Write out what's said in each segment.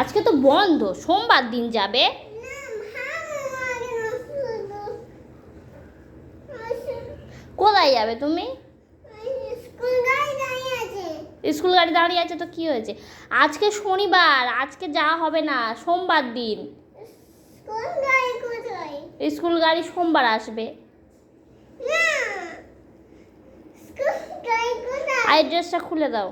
আজকে তো বন্ধ, সোমবার দিন যাবে। কোথায় যাবে তুমি? স্কুল গাড়ি দাঁড়িয়ে আছে তো কি হয়েছে? আজকে শনিবার, আজকে যাওয়া হবে না, সোমবার দিন। স্কুল গাড়ি সোমবার আসবে। আর ড্রেসটা খুলে দাও।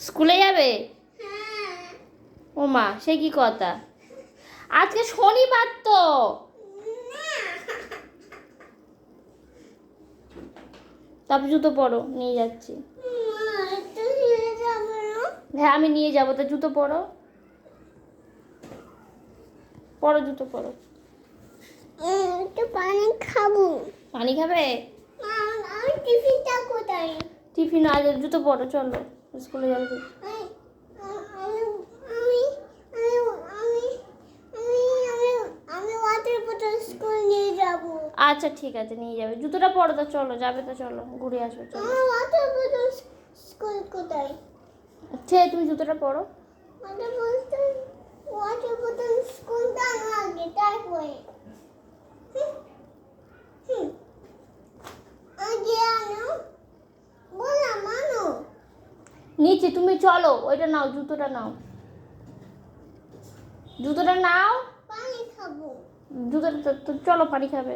স্কুলে যাবে? ও মা, সে কি কথা? আজকে শনিবার তো। তারপর জুতো পরো, নিয়ে যাচ্ছি। হ্যাঁ আমি নিয়ে যাবো, তো জুতো পরো। পরো, জুতো পরো। একটু পানি খাবো। পানি খাবে? টিফিনটা কোথায়? টিফিন আজ, জুতো পরো, চলো স্কুলে যাবে। আমি ওয়াটার বোতল স্কুল নিয়ে যাব। আচ্ছা ঠিক আছে, নিয়ে যাবে। জুতোটা পরো তো, চলো যাবে তো, চলো ঘুরে আসবে, চলো। ওয়াটার বোতল স্কুল কোথায়? আচ্ছা তুমি জুতোটা পরো। ওয়াটার বোতল স্কুলটা আগে, তারপরে আগে আনো, বললাম আনো। নিচে তুমি চলো, ওইটা নাও, জুতোটা নাও, জুতোটা নাও। পানি খাবো। জুতোটা তো চলো, পানি খাবে।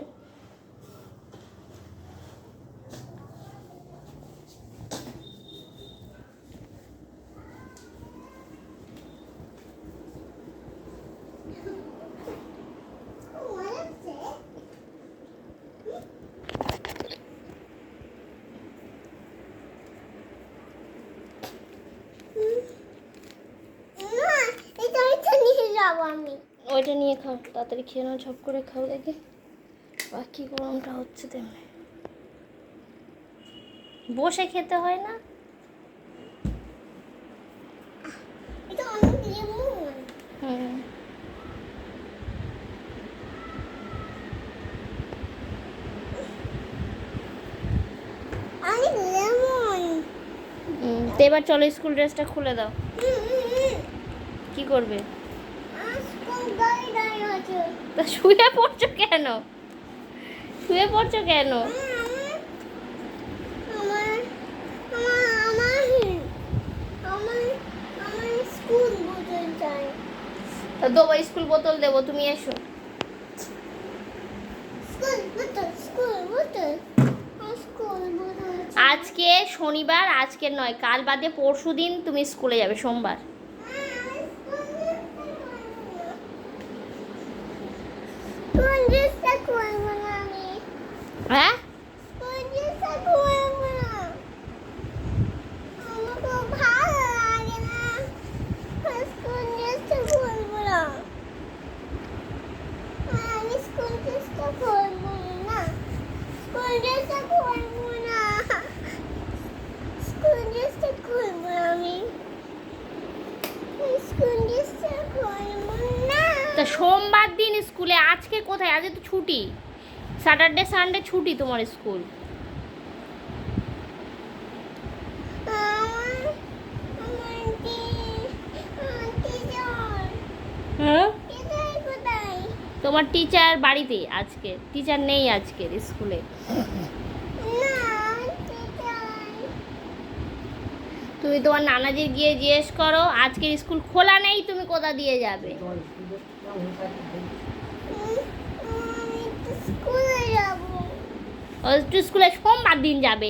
আমি ওইটা নিয়ে খাও, তাড়াতাড়ি খেয়ে নাও, ঝপ করে খাও, দেখে বাকি গরমটা হচ্ছে তেমনি। বসে খেতে হয় না? এটা অনেক লেমন। হুম। অনেক লেমন। তো এবার চলো, স্কুল ড্রেসটা খুলে দাও। কি করবে? তা শুয়ে পড়ছো কেন? শুয়ে পড়ছো কেন? তা দেবো, স্কুল বোতল দেবো, তুমি এসো। আজকে শনিবার, আজকের নয়, কাল বাদে পরশু দিন তুমি স্কুলে যাবে, সোমবার। হ্যাঁ তা সোমবার দিন স্কুলে, আজকে কোথায়? আজকে তো ছুটি, স্যাটারডে সানডে ছুটি তোমার স্কুল। হ্যাঁ তোমার টিচার বাড়িতে, আজকে টিচার নেই আজকের স্কুলে। তুমি তোমার নানাজির গিয়ে জিজ্ঞেস করো, আজকের স্কুল খোলা নেই, তুমি কোথা দিয়ে যাবে? স্কুলে সোমবার দিন যাবে।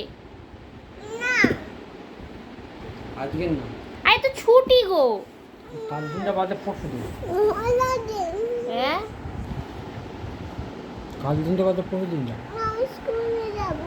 আজকে না, আরে তো ছুটি গো। কাল দিনটা বাদে পরশু দিন। হ্যাঁ কাল দিনটা বাদে পরশু দিন যা। স্কুলে যাব।